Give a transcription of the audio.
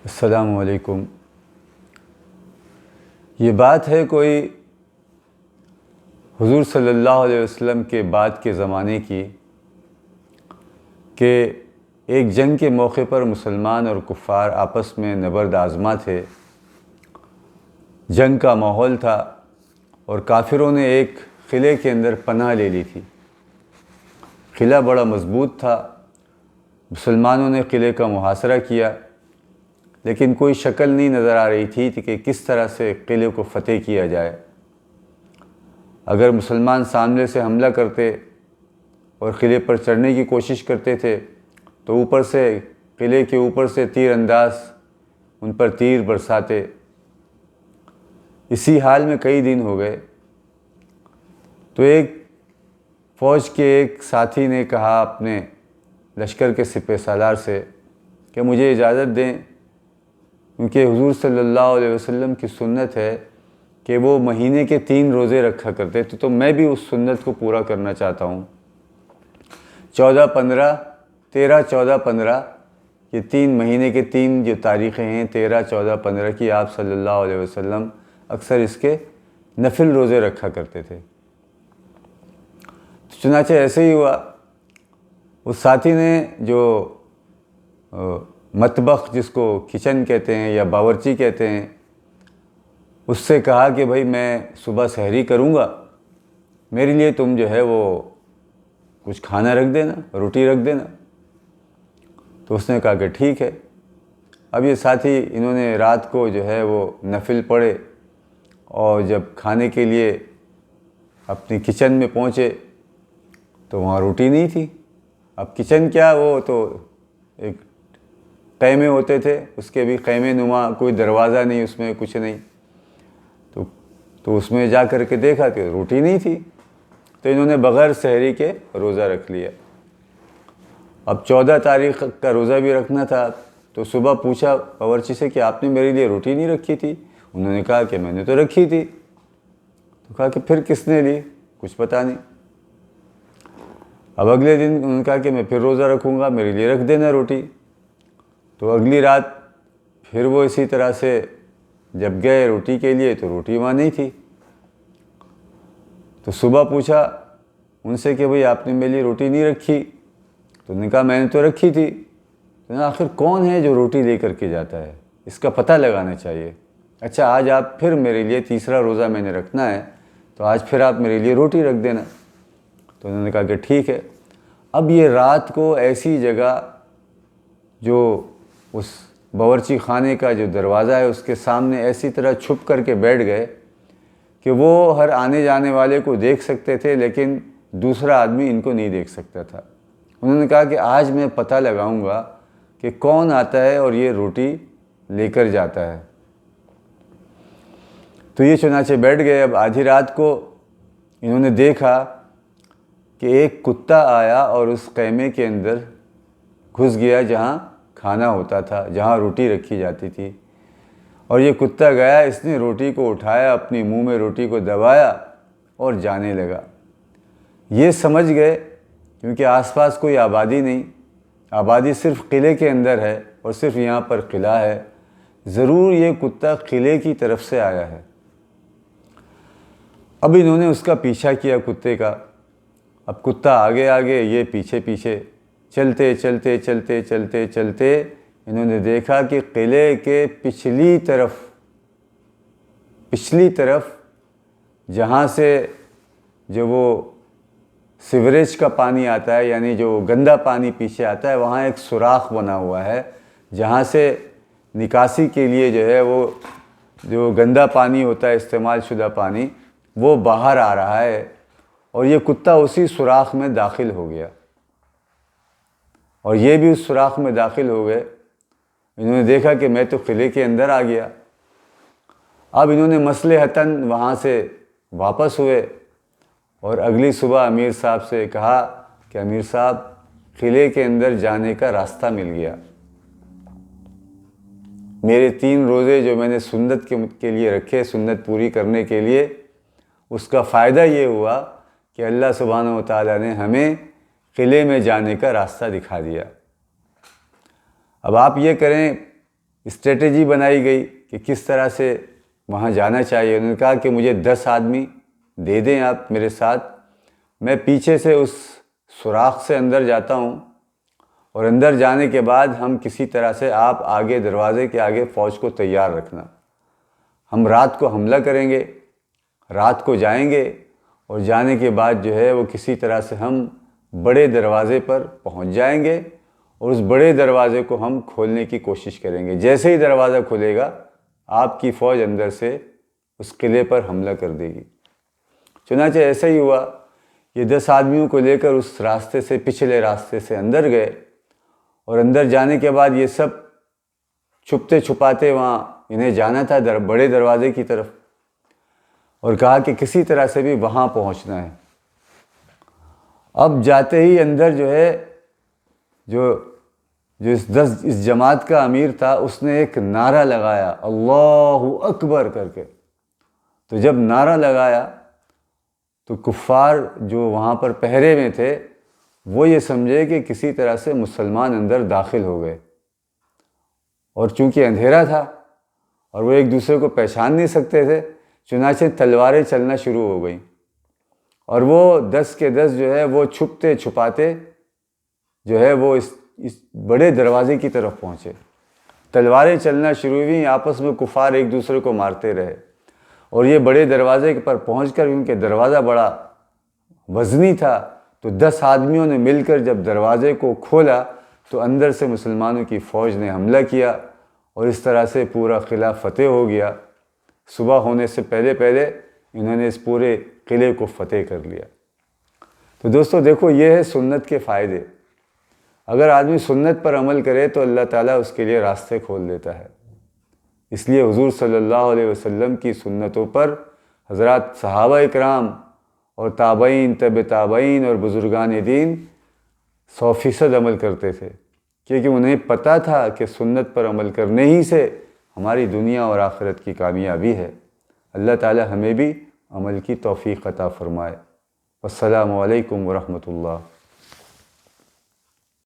السلام علیکم۔ یہ بات ہے کوئی حضور صلی اللہ علیہ وسلم کے بعد کے زمانے کی کہ ایک جنگ کے موقع پر مسلمان اور کفار آپس میں نبرد آزما تھے۔ جنگ کا ماحول تھا اور کافروں نے ایک قلعے کے اندر پناہ لے لی تھی۔ قلعہ بڑا مضبوط تھا۔ مسلمانوں نے قلعے کا محاصرہ کیا، لیکن کوئی شکل نہیں نظر آ رہی تھی کہ کس طرح سے قلعے کو فتح کیا جائے۔ اگر مسلمان سامنے سے حملہ کرتے اور قلعے پر چڑھنے کی کوشش کرتے تھے تو اوپر سے قلعے کے اوپر سے تیر انداز ان پر تیر برساتے۔ اسی حال میں کئی دن ہو گئے تو ایک فوج کے ایک ساتھی نے کہا اپنے لشکر کے سپہ سالار سے کہ مجھے اجازت دیں، کیونکہ حضور صلی اللہ علیہ وسلم کی سنت ہے کہ وہ مہینے کے 3 روزے رکھا کرتے تھے، تو میں بھی اس سنت کو پورا کرنا چاہتا ہوں۔ 14، 15، 13، 14، 15 یہ 3 مہینے کے 3 جو تاریخیں ہیں 13، 14، 15 کی، آپ صلی اللہ علیہ وسلم اکثر اس کے نفل روزے رکھا کرتے تھے۔ چنانچہ ایسے ہی ہوا۔ اس ساتھی نے جو مطبخ، جس کو کچن کہتے ہیں یا باورچی کہتے ہیں، اس سے کہا کہ بھائی میں صبح سحری کروں گا، میرے لیے تم جو ہے وہ کچھ کھانا رکھ دینا، روٹی رکھ دینا۔ تو اس نے کہا کہ ٹھیک ہے۔ اب یہ ساتھی انہوں نے رات کو جو ہے وہ نفل پڑھے اور جب کھانے کے لیے اپنی کچن میں پہنچے تو وہاں روٹی نہیں تھی۔ اب کچن کیا، وہ تو ایک خیمے ہوتے تھے، اس کے بھی خیمے نما، کوئی دروازہ نہیں، اس میں کچھ نہیں۔ تو اس میں جا کر کے دیکھا کہ روٹی نہیں تھی، تو انہوں نے بغیر سحری کے روزہ رکھ لیا۔ اب 14 تاریخ کا روزہ بھی رکھنا تھا، تو صبح پوچھا باورچی سے کہ آپ نے میرے لیے روٹی نہیں رکھی تھی؟ انہوں نے کہا کہ میں نے تو رکھی تھی۔ تو کہا کہ پھر کس نے لی؟ کچھ پتہ نہیں۔ اب اگلے دن انہوں نے کہا کہ میں پھر روزہ رکھوں گا، میرے لیے رکھ دینا روٹی۔ تو اگلی رات پھر وہ اسی طرح سے جب گئے روٹی کے لیے تو روٹی وہاں نہیں تھی۔ تو صبح پوچھا ان سے کہ بھئی آپ نے میرے لیے روٹی نہیں رکھی؟ تو انہوں نے کہا میں نے تو رکھی تھی۔ تو آخر کون ہے جو روٹی لے کر کے جاتا ہے؟ اس کا پتہ لگانا چاہیے۔ اچھا آج آپ پھر میرے لیے تیسرا روزہ میں نے رکھنا ہے، تو آج پھر آپ میرے لیے روٹی رکھ دینا۔ تو انہوں نے کہا کہ ٹھیک ہے۔ اب یہ رات کو ایسی جگہ جو اس باورچی خانے کا جو دروازہ ہے اس کے سامنے ایسی طرح چھپ کر کے بیٹھ گئے کہ وہ ہر آنے جانے والے کو دیکھ سکتے تھے، لیکن دوسرا آدمی ان کو نہیں دیکھ سکتا تھا۔ انہوں نے کہا کہ آج میں پتہ لگاؤں گا کہ کون آتا ہے اور یہ روٹی لے کر جاتا ہے۔ تو یہ چنانچہ بیٹھ گئے۔ اب آدھی رات کو انہوں نے دیکھا کہ ایک کتا آیا اور اس خیمے کے اندر گھس گیا جہاں کھانا ہوتا تھا، جہاں روٹی رکھی جاتی تھی۔ اور یہ کتا گیا، اس نے روٹی کو اٹھایا، اپنی منہ میں روٹی کو دبایا اور جانے لگا۔ یہ سمجھ گئے، کیونکہ آس پاس کوئی آبادی نہیں، آبادی صرف قلعے کے اندر ہے اور صرف یہاں پر قلعہ ہے، ضرور یہ کتا قلعے کی طرف سے آیا ہے۔ اب انہوں نے اس کا پیچھا کیا کتے کا۔ اب کتا آگے آگے، یہ پیچھے پیچھے، چلتے چلتے چلتے چلتے چلتے انہوں نے دیکھا کہ قلعے کے پچھلی طرف جہاں سے جو وہ سیوریج کا پانی آتا ہے، یعنی جو گندا پانی پیچھے آتا ہے، وہاں ایک سوراخ بنا ہوا ہے جہاں سے نکاسی کے لیے جو ہے وہ جو گندا پانی ہوتا ہے، استعمال شدہ پانی، وہ باہر آ رہا ہے۔ اور یہ کتا اسی سوراخ میں داخل ہو گیا اور یہ بھی اس سوراخ میں داخل ہو گئے۔ انہوں نے دیکھا کہ میں تو قلعے کے اندر آ گیا۔ اب انہوں نے مصلحتاً وہاں سے واپس ہوئے اور اگلی صبح امیر صاحب سے کہا کہ امیر صاحب قلعے کے اندر جانے کا راستہ مل گیا۔ میرے 3 روزے جو میں نے سنت کے لیے رکھے، سنت پوری کرنے کے لیے، اس کا فائدہ یہ ہوا کہ اللہ سبحانہ و تعالیٰ نے ہمیں قلعے میں جانے کا راستہ دکھا دیا۔ اب آپ یہ کریں اسٹریٹجی بنائی گئی کہ کس طرح سے وہاں جانا چاہیے۔ انہوں نے کہا کہ مجھے 10 آدمی دے دیں آپ میرے ساتھ، میں پیچھے سے اس سوراخ سے اندر جاتا ہوں، اور اندر جانے کے بعد ہم کسی طرح سے آپ آگے دروازے کے آگے فوج کو تیار رکھنا، ہم رات کو حملہ کریں گے، رات کو جائیں گے، اور جانے کے بعد جو ہے وہ کسی طرح سے ہم بڑے دروازے پر پہنچ جائیں گے، اور اس بڑے دروازے کو ہم کھولنے کی کوشش کریں گے۔ جیسے ہی دروازہ کھلے گا آپ کی فوج اندر سے اس قلعے پر حملہ کر دے گی۔ چنانچہ ایسا ہی ہوا، یہ 10 آدمیوں کو لے کر اس راستے سے، پچھلے راستے سے اندر گئے، اور اندر جانے کے بعد یہ سب چھپتے چھپاتے وہاں انہیں جانا تھا بڑے دروازے کی طرف، اور کہا کہ کسی طرح سے بھی وہاں پہنچنا ہے۔ اب جاتے ہی اندر جو ہے جو اس جماعت کا امیر تھا، اس نے ایک نعرہ لگایا، اللہ اکبر کر کے۔ تو جب نعرہ لگایا تو کفار جو وہاں پر پہرے میں تھے وہ یہ سمجھے کہ کسی طرح سے مسلمان اندر داخل ہو گئے، اور چونکہ اندھیرا تھا اور وہ ایک دوسرے کو پہچان نہیں سکتے تھے، چنانچہ تلواریں چلنا شروع ہو گئیں، اور وہ 10 کے 10 جو ہے وہ چھپتے چھپاتے جو ہے وہ اس بڑے دروازے کی طرف پہنچے۔ تلواریں چلنا شروع ہوئیں، آپس میں کفار ایک دوسرے کو مارتے رہے، اور یہ بڑے دروازے پر پہنچ کر، کیونکہ دروازہ بڑا وزنی تھا، تو 10 آدمیوں نے مل کر جب دروازے کو کھولا تو اندر سے مسلمانوں کی فوج نے حملہ کیا، اور اس طرح سے پورا قلعہ فتح ہو گیا۔ صبح ہونے سے پہلے پہلے انہوں نے اس پورے قلعے کو فتح کر لیا۔ تو دوستو دیکھو، یہ ہے سنت کے فائدے۔ اگر آدمی سنت پر عمل کرے تو اللہ تعالیٰ اس کے لیے راستے کھول دیتا ہے۔ اس لیے حضور صلی اللہ علیہ وسلم کی سنتوں پر حضرات صحابہ اکرام اور تابعین، تبع تابعین اور بزرگان دین 100% عمل کرتے تھے، کیونکہ انہیں پتہ تھا کہ سنت پر عمل کرنے ہی سے ہماری دنیا اور آخرت کی کامیابی ہے۔ اللہ تعالیٰ ہمیں بھی عمل کی توفیق عطا فرمائے۔ السلام علیکم ورحمۃ اللہ۔